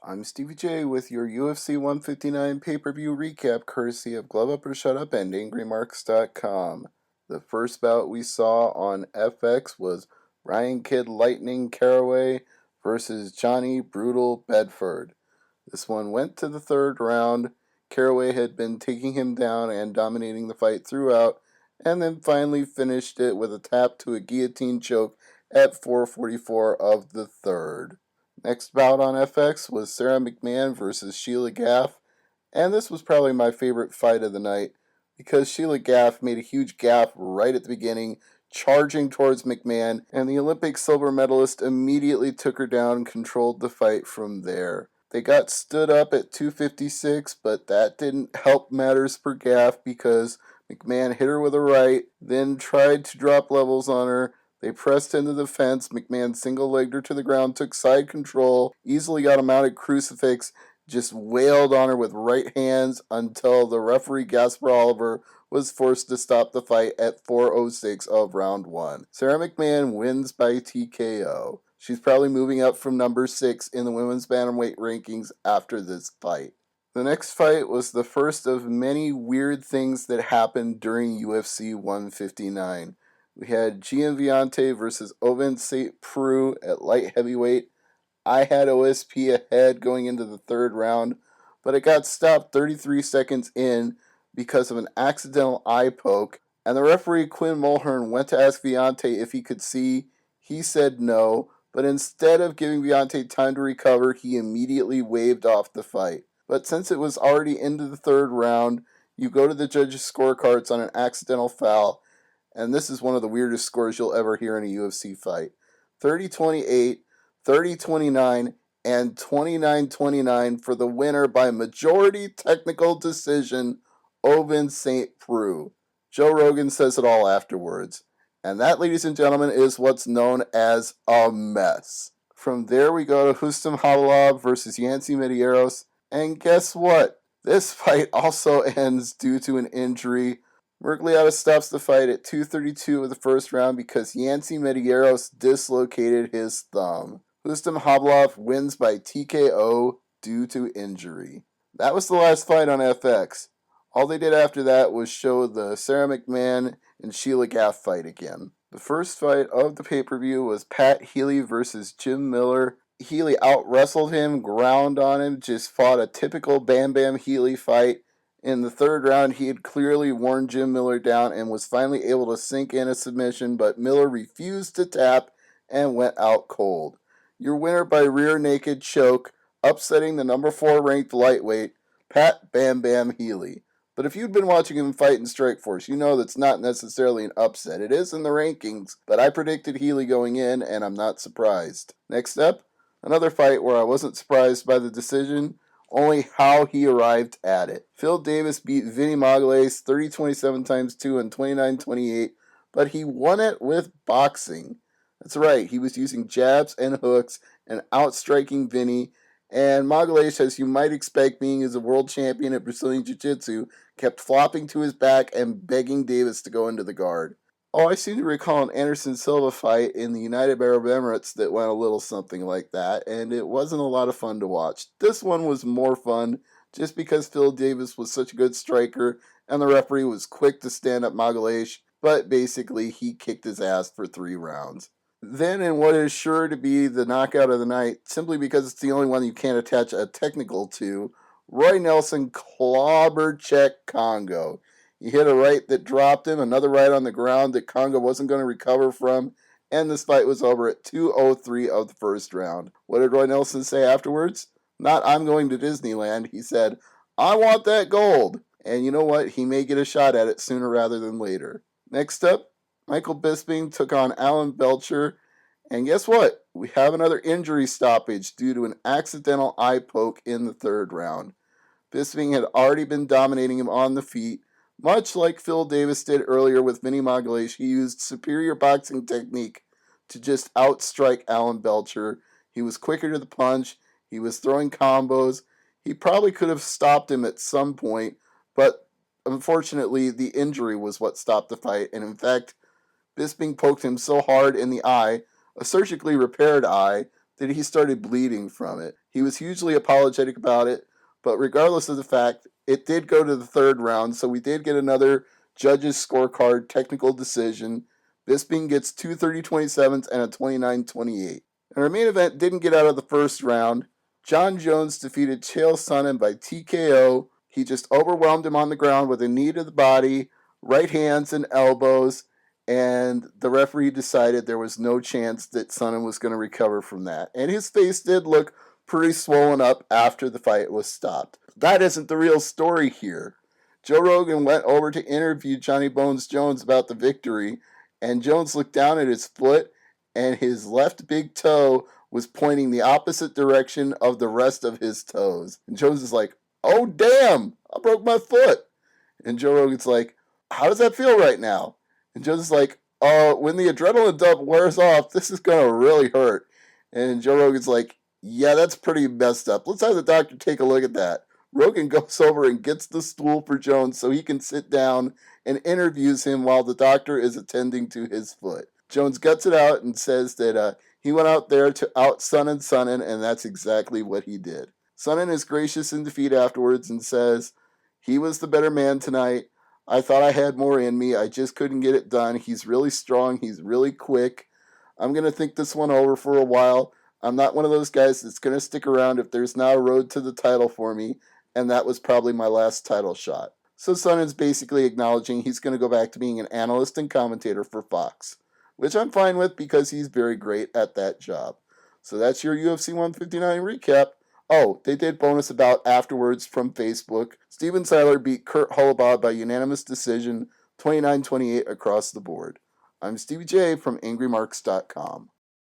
I'm Stevie J with your UFC 159 pay-per-view recap courtesy of Glove Up or Shut Up and AngryMarks.com. The first bout we saw on FX was Ryan Kid Lightning Caraway versus Johnny Brutal Bedford. This one went to the third round. Caraway had been taking him down and dominating the fight throughout, and then finally finished it with a tap to a guillotine choke at 4:44 of the third. Next bout on FX was Sarah McMahon versus Sheila Gaff, and this was probably my favorite fight of the night because Sheila Gaff made a huge gaffe right at the beginning, charging towards McMahon, and the Olympic silver medalist immediately took her down and controlled the fight from there. They got stood up at 256, but that didn't help matters for Gaff because McMahon hit her with a right, then tried to drop levels on her. They pressed into the fence. McMahon single-legged her to the ground, took side control, easily got a mounted crucifix, just wailed on her with right hands until the referee Gaspar Oliver was forced to stop the fight at 4:06 of round 1. Sarah McMahon wins by TKO. She's probably moving up from number 6 in the women's bantamweight rankings after this fight. The next fight was the first of many weird things that happened during UFC 159. We had Gian Villante versus Ovince St. Preux at light heavyweight. I had OSP ahead going into the third round, but it got stopped 33 seconds in because of an accidental eye poke, and the referee Quinn Mulhern went to ask Villante if he could see. He said no, but instead of giving Villante time to recover, he immediately waved off the fight. But since it was already into the third round, you go to the judges' scorecards on an accidental foul, and this is one of the weirdest scores you'll ever hear in a UFC fight. 30-28, 30-29, and 29-29 for the winner by majority technical decision, Ovince St. Preux. Joe Rogan says it all afterwards. And that, ladies and gentlemen, is what's known as a mess. From there we go to Rustam Habalov versus Yancy Medeiros. And guess what? This fight also ends due to an injury. Mergliata stops the fight at 2:32 of the first round because Yancy Medeiros dislocated his thumb. Rustam Habalov wins by TKO due to injury. That was the last fight on FX. All they did after that was show the Sarah McMahon and Sheila Gaff fight again. The first fight of the pay-per-view was Pat Healy versus Jim Miller. Healy out-wrestled him, ground on him, just fought a typical Bam Bam Healy fight. In the third round, he had clearly worn Jim Miller down and was finally able to sink in a submission, but Miller refused to tap and went out cold. Your winner by rear naked choke, upsetting the number 4 ranked lightweight, Pat Bam Bam Healy. But if you'd been watching him fight in Strikeforce, you know that's not necessarily an upset. It is in the rankings, but I predicted Healy going in, and I'm not surprised. Next up, another fight where I wasn't surprised by the decision, only how he arrived at it. Phil Davis beat Vinny Magalhaes 30-27 times 2 and 29-28, but he won it with boxing. That's right, he was using jabs and hooks and outstriking Vinny, and Magalhaes, as you might expect, being as a world champion at Brazilian Jiu-Jitsu, kept flopping to his back and begging Davis to go into the guard. Oh, I seem to recall an Anderson Silva fight in the United Arab Emirates that went a little something like that, and it wasn't a lot of fun to watch. This one was more fun just because Phil Davis was such a good striker and the referee was quick to stand up Magalhaes, but basically he kicked his ass for 3 rounds. Then in what is sure to be the knockout of the night, simply because it's the only one you can't attach a technical to, Roy Nelson clobbered Czech Congo. He hit a right that dropped him, another right on the ground that Congo wasn't going to recover from, and this fight was over at 2:03 of the first round. What did Roy Nelson say afterwards? Not, "I'm going to Disneyland." He said, "I want that gold." And you know what? He may get a shot at it sooner rather than later. Next up, Michael Bisping took on Alan Belcher. And guess what? We have another injury stoppage due to an accidental eye poke in the third round. Bisping had already been dominating him on the feet. Much like Phil Davis did earlier with Vinny Magalhaes, he used superior boxing technique to just outstrike Alan Belcher. He was quicker to the punch. He was throwing combos. He probably could have stopped him at some point, but unfortunately the injury was what stopped the fight. And in fact, Bisping poked him so hard in the eye, a surgically repaired eye, that he started bleeding from it. He was hugely apologetic about it, but regardless of the fact, it did go to the third round, so we did get another judges' scorecard technical decision. Bisping gets two 30-27s and a 29-28. And our main event didn't get out of the first round. John Jones defeated Chael Sonnen by TKO. He just overwhelmed him on the ground with a knee to the body, right hands and elbows, and the referee decided there was no chance that Sonnen was going to recover from that. And his face did look pretty swollen up after the fight was stopped. That isn't the real story here. Joe Rogan went over to interview Johnny Bones Jones about the victory, and Jones looked down at his foot, and his left big toe was pointing the opposite direction of the rest of his toes. And Jones is like, "Oh, damn, I broke my foot." And Joe Rogan's like, "How does that feel right now?" And Jones is like, "Oh, when the adrenaline dump wears off, this is going to really hurt." And Joe Rogan's like, "Yeah, that's pretty messed up. Let's have the doctor take a look at that." Rogan goes over and gets the stool for Jones so he can sit down and interviews him while the doctor is attending to his foot. Jones guts it out and says that he went out there to out Sonnen, and that's exactly what he did. Sonnen is gracious in defeat afterwards and says, "He was the better man tonight. I thought I had more in me. I just couldn't get it done. He's really strong. He's really quick. I'm going to think this one over for a while. I'm not one of those guys that's going to stick around if there's not a road to the title for me, and that was probably my last title shot." So Sonnen's basically acknowledging he's going to go back to being an analyst and commentator for Fox, which I'm fine with because he's very great at that job. So that's your UFC 159 recap. Oh, they did bonus about afterwards from Facebook. Steven Siler beat Kurt Hollabaugh by unanimous decision, 29-28 across the board. I'm Stevie J from AngryMarks.com.